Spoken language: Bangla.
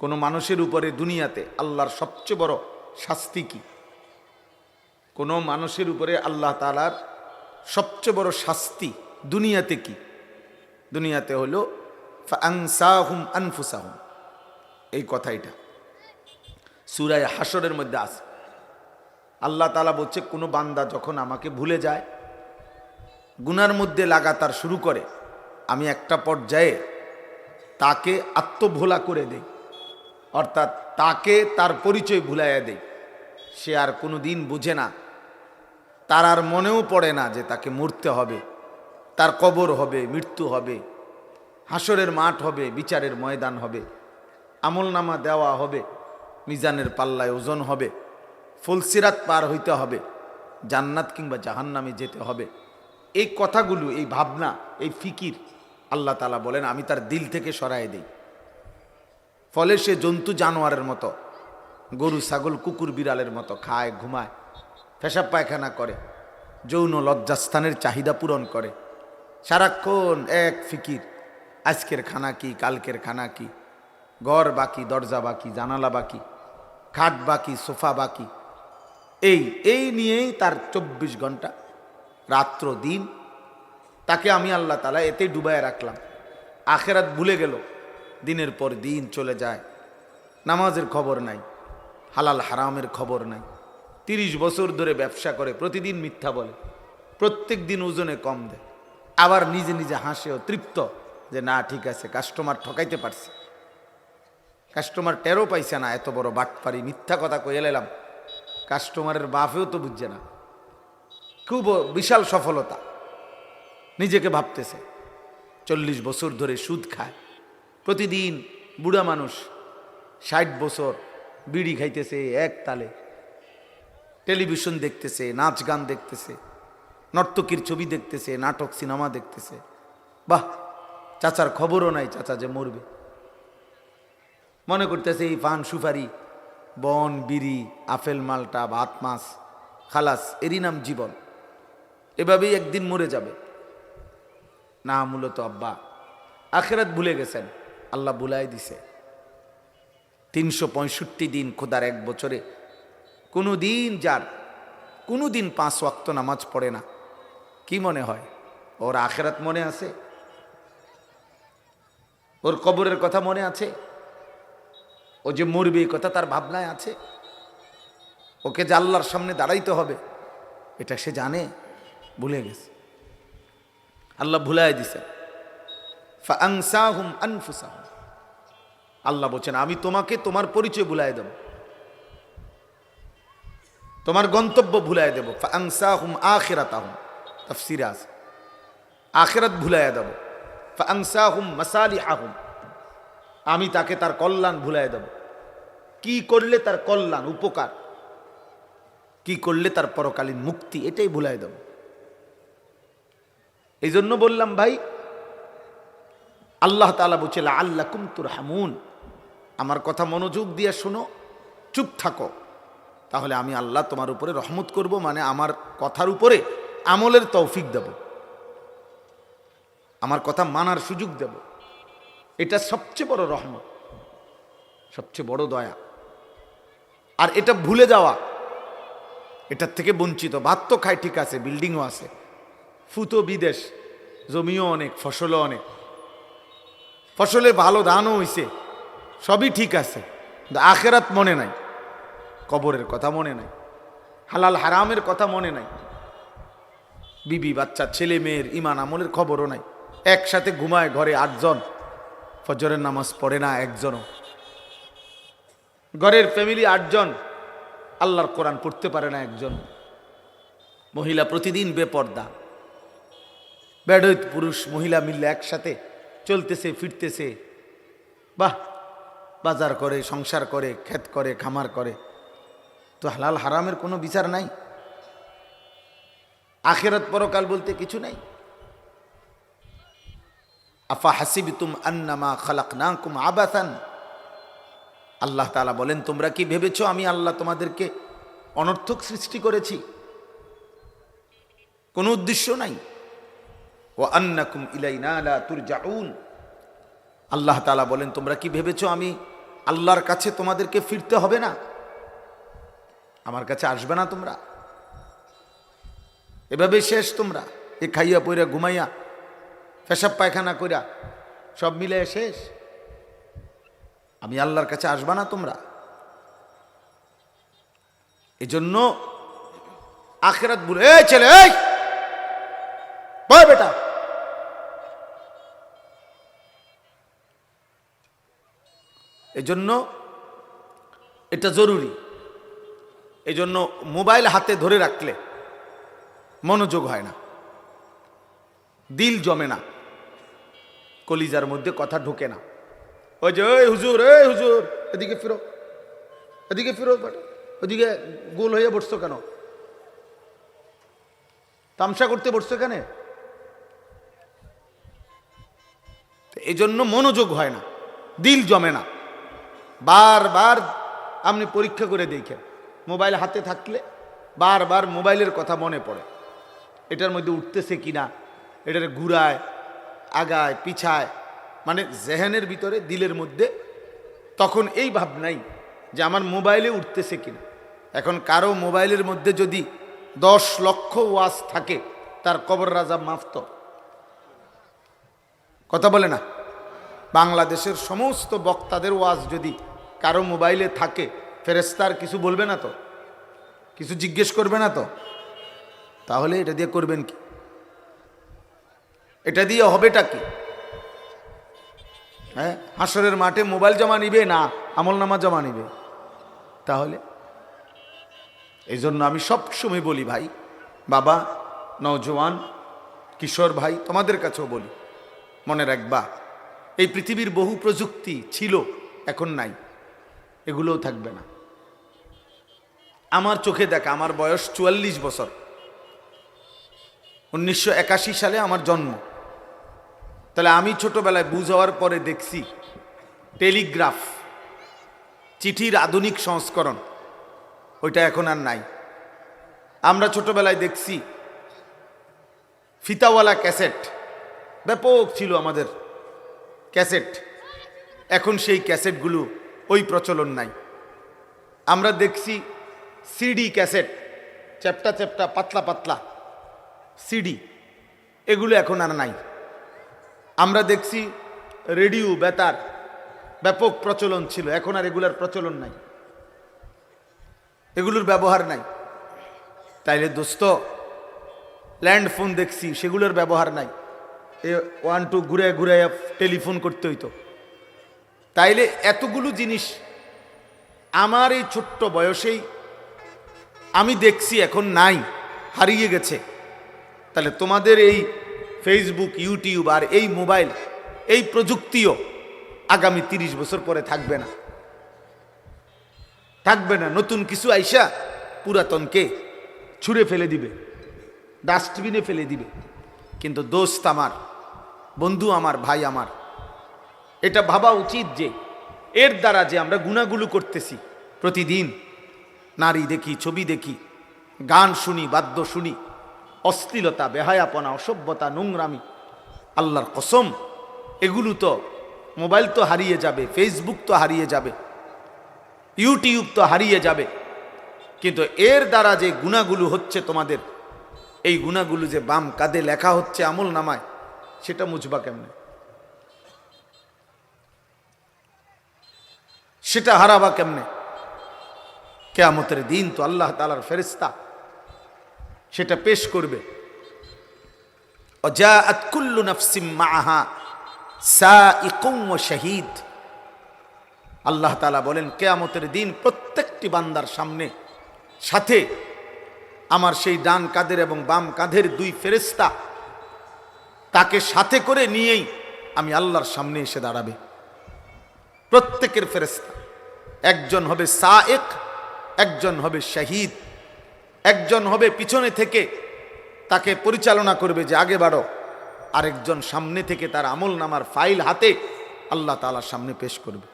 কোনো মানুষের উপরে দুনিয়াতে আল্লাহর সবচেয়ে বড় শাস্তি কি? কোনো মানুষের উপরে আল্লাহ তাআলার সবচেয়ে বড় শাস্তি দুনিয়াতে কি? দুনিয়াতে হলো ফাআনসাহুম আনফুসাহুম, এই কথাটা সূরা হাশরের মধ্যে আছে। আল্লাহ তাআলা বলছে, কোনো বান্দা যখন আমাকে ভুলে যায়, গুনার মধ্যে লাগাতার শুরু করে, আমি একটা পর্যায়ে তাকে আত্মভোলা করে দেই, অর্থাৎ তাকে তার পরিচয় ভুলাইয়া দেই। সে আর কোনো দিন বুঝে না, তার আর মনেও পড়ে না যে তাকে মরতে হবে, তার কবর হবে, মৃত্যু হবে, হাসরের মাঠ হবে, বিচারের ময়দান হবে, আমলনামা দেওয়া হবে, মিজানের পাল্লায় ওজন হবে, ফুলসিরাত পার হইতে হবে, জান্নাত কিংবা জাহান্নামে যেতে হবে। এই কথাগুলো, এই ভাবনা, এই ফিকির আল্লাহ তাআলা বলেন আমি তার দিল থেকে সরাই দেই। ফলে সে জন্তু জানোয়ারের মতো, গরু ছাগল কুকুর বিড়ালের মতো খায়, ঘুমায়, পেশাব পায়খানা করে, যৌন লজ্জাস্থানের চাহিদা পূরণ করে। সারাক্ষণ এক ফিকির, আজকের খানা কি, কালকের খানা কি, ঘর বাকি, দরজা বাকি, জানালা বাকি, খাট বাকি, সোফা বাকি, এই নিয়েই তার 24 ঘন্টা রাত্র দিন। তাকে আমি আল্লাহ তাআলা এতে ডুবায় রাখলাম। আখেরাত ভুলে গেল, দিনের পর দিন চলে যায়, নামাজের খবর নাই, হালাল হারামের খবর নাই। 30 বছর ধরে ব্যবসা করে, প্রতিদিন মিথ্যা বলে, প্রত্যেক দিন ওজনে কম দেয়, আবার নিজে নিজে হাসেও তৃপ্ত যে না ঠিক আছে, কাস্টমার ঠকাইতে পারছে। কাস্টমার টেরও পাইছে না, এত বড় বাটপারি, মিথ্যা কথা কয়ে এলাম, কাস্টমারের বাপেও তো বুঝছে না। খুব বিশাল সফলতা নিজেকে ভাবতেছে। 40 বছর ধরে সুদ খায়, প্রতিদিন বুড়া মানুষ 60 বছর বিড়ি খাইতেছে এক তালে, টেলিভিশন দেখতেছে, নাচ গান দেখতেছে, নর্তকীর ছবি দেখতেছে, নাটক সিনেমা দেখতেছে। বাহ, চাচার খবরও নাই চাচা যে মরবে। মনে করতেছে এই পান সুপারি, বন বিড়ি, আপেল মালটা, ভাত মাছ, খালাস, এরই নাম জীবন, এভাবেই একদিন মরে যাবে। না, মূলত আব্বা আখেরাত ভুলে গেছেন, আল্লাহ ভুলাই দিছে। 365 দিন খোদার এক বছরে কোনো দিন যার কোনো দিন 5 ওয়াক্ত নামাজ পড়ে না, কি মনে হয় ওর আখেরাত মনে আছে? ওর কবরের কথা মনে আছে? ও যে মরবে এই কথা তার ভাবনায় আছে? ওকে যে আল্লাহর সামনে দাঁড়াইতে হবে এটা সে জানে? ভুলে গেছে। আল্লাহ ভুলাই দিছে। ফাআনসাহুম আনফুসাহুম, আল্লাহ বলছেন আমি তোমাকে তোমার পরিচয় ভুলাই দেব, তোমার গন্তব্য ভুলাই দেব। ফাআনসাহুম আখিরাতাহুম, তাফসীরে আছে আখিরাত ভুলাই দেব। ফাআনসাহুম মাসালিহাহুম, আমি তাকে তার কল্যাণ ভুলাই দেব। কি করলে তার কল্যাণ, উপকার, কি করলে তার পরকালীন মুক্তি, এটাই ভুলাই দেব। এই জন্য বললাম ভাই, আল্লাহ তাআলা বলছে লাআল্লাকুম তুরহামুন, আমার কথা মনোযোগ দিয়ে শোনো, চুপ থাকো, তাহলে আমি আল্লাহ তোমার উপরে রহমত করব, মানে আমার কথার উপরে আমলের তৌফিক দেব, আমার কথা মানার সুযোগ দেব। এটা সবচেয়ে বড় রহমত, সবচেয়ে বড় দয়া। আর এটা ভুলে যাওয়া, এটার থেকে বঞ্চিত। ভাত তো খায় ঠিক আছে, বিল্ডিংও আছে, ফুতো বিদেশ, জমিও অনেক, ফসলও অনেক, ফসলে ভালো ধানও হইছে, সবই ঠিক আছে, কিন্তু আখেরাত মনে নাই, কবরের কথা মনে নাই, হালাল হারামের কথা মনে নাই, বিবি বাচ্চা ছেলে মেয়ের ইমান আমলের খবরও নাই। একসাথে ঘুমায় ঘরে 8 জন, ফজরের নামাজ পড়ে না একজনও। ঘরের ফ্যামিলি 8 জন, আল্লাহর কোরআন পড়তে পারে না একজন। মহিলা প্রতিদিন বেপর্দা, বেডৈত পুরুষ মহিলা মিললে একসাথে চলতেছে ফিরতেছে, বাহ, বাজার করে, সংসার করে, ক্ষেত করে, খামার করে। তো হালাল হারামের কোনো বিচার নাই, আখিরাত পরকাল বলতে কিছু নাই। আফা হাসিবতুম আন্নামা খালাকনাকুম আবাসান, আল্লাহ তাআলা বলেন তোমরা কি ভেবেছো আমি আল্লাহ তোমাদেরকে অনর্থক সৃষ্টি করেছি? কোনো উদ্দেশ্য নাই। ওয়া আন্নাকুম ইলাইনা লা তুরজাউন, আল্লাহ তাআলা বলেন তোমরা কি ভেবেছো আমি আল্লাহর কাছে তোমাদেরকে ফিরতে হবে না? আমার কাছে আসবে না তোমরা? এভাবে শেষ তোমরা, এ খাইয়া পইরা ঘুমাইয়া পেশাব পায়খানা কইরা সব মিলে শেষ। আমি আল্লাহর কাছে আসবা না তোমরা? এজন্য আখিরাত বলে, এই ছেলে, এই বয় বেটা, এজন্য এটা জরুরি। এজন্য মোবাইল হাতে ধরে রাখলে মনোযোগ হয় না, দিল জমে না, কলিজার মধ্যে কথা ঢোকে না। ওই যে এই হুজুর, এই হুজুর, এদিকে ফিরো, এদিকে ফিরো, ওদিকে গোল হয়ে বসছো কেন? তামসা করতে বসছো কেন? এই জন্য মনোযোগ হয় না, দিল জমে না। বারবার আপনি পরীক্ষা করে দেখেন, মোবাইল হাতে থাকলে বারবার মোবাইলের কথা মনে পড়ে, এটার মধ্যে উঠতেছে কিনা, এটার ঘুরায় আগায় পিছায়, মানে জেহেনের ভিতরে, দিলের মধ্যে তখন এই ভাব নাই যে আমার মোবাইলে উঠতেছে কিনা। এখন কারো মোবাইলের মধ্যে যদি 10 লক্ষ ওয়াজ থাকে, তার কবর রাজা মাফ তো। কথা বলে না? বাংলাদেশের সমস্ত বক্তাদের ওয়াজ যদি কারো মোবাইলে থাকে, ফেরেশতার কিছু বলবে না তো? কিছু জিজ্ঞেস করবে না তো? তাহলে এটা দিয়ে করবেন কি? এটা দিয়ে হবেটা কি? হ্যাঁ, হাসরের মাঠে মোবাইল জমা নিবে না আমলনামা জমা নিবে? তাহলে এই জন্য আমি সবসময় বলি, ভাই, বাবা, নওজোয়ান, কিশোর ভাই, তোমাদের কাছেও বলি, মনে রাখবা, এই পৃথিবীর বহু প্রযুক্তি ছিল, এখন নাই, এগুলোও থাকবে না। আমার চোখে দেখা, আমার বয়স 44 বছর, 1981 সালে আমার জন্ম। তাহলে আমি ছোটবেলায় বুঝ হওয়ার পরে দেখছি টেলিগ্রাফ, চিঠির আধুনিক সংস্করণ, ওইটা এখন আর নাই। আমরা ছোটবেলায় দেখছি ফিতাওয়ালা ক্যাসেট, ব্যাপক ছিল আমাদের ক্যাসেট, এখন সেই ক্যাসেটগুলো ওই প্রচলন নাই। আমরা দেখছি সিডি ক্যাসেট, চ্যাপ্টা চ্যাপ্টা, পাতলা পাতলা সিডি, এগুলো এখন আর নাই। আমরা দেখছি রেডিও, বেতার, ব্যাপক প্রচলন ছিল, এখন আর এগুলার প্রচলন নাই, এগুলোর ব্যবহার নাই। তাইলে দোস্ত, ল্যান্ড ফোন দেখছি, সেগুলোর ব্যবহার নাই, 1-2 ঘুরে ঘুরে টেলিফোন করতে হইতো। তাইলে এতগুলো জিনিস আমার এই ছোট্ট বয়সেই আমি দেখছি এখন নাই, হারিয়ে গেছে। তাহলে তোমাদের এই ফেসবুক, ইউটিউব আর এই মোবাইল, এই প্রযুক্তিও আগামী 30 বছর পরে থাকবে না, থাকবে না। নতুন কিছু আইসা পুরাতনকে ছুঁড়ে ফেলে দিবে, ডাস্টবিনে ফেলে দিবে। কিন্তু দোস্ত আমার, বন্ধু আমার, ভাই আমার, এটা ভাবা উচিত যে এর দ্বারা যে আমরা গুনাহগুলো করতেছি প্রতিদিন, নারী দেখি, ছবি দেখি, গান শুনি, বাদ্য শুনি, অশ্লীলতা, বেহায়াপনা, অসভ্যতা, নোংরামি, আল্লাহর কসম, এগুলো তো, মোবাইল তো হারিয়ে যাবে, ফেসবুক তো হারিয়ে যাবে, ইউটিউব তো হারিয়ে যাবে, কিন্তু এর দ্বারা যে গুনাহগুলো হচ্ছে তোমাদের, এই গুনাহগুলো যে বাম কাঁধে লেখা হচ্ছে আমল নামায়, সেটা মুছবা কেমনে? সেটা হারাবা কেমনে? কিয়ামতের দিন তো আল্লাহ তাআলার ফেরেশতা সেটা পেশ করবে। ওয়াজাআত কুল্লু নাফসিম মাআহা সাইকুম ওয়া শাহীদ। আল্লাহ তাআলা বলেন, কিয়ামতের দিন প্রত্যেকটি বান্দার সামনে সাথে আমার সেই ডান কাঁধের এবং বাম কাঁধের 2 ফেরেশতা তাকে সাথে করে নিয়েই আমি আল্লাহর সামনে এসে দাঁড়াবে। প্রত্যেকের ফেরেশতা, একজন হবে সায়েক, একজন হবে শাহীদ, একজন হবে পিছনে থেকে তাকে পরিচালনা করবে যে আগে বাড়ো, আরেকজন সামনে থেকে তার আমল নামার ফাইল হাতে আল্লাহ তাআলার সামনে পেশ করবে।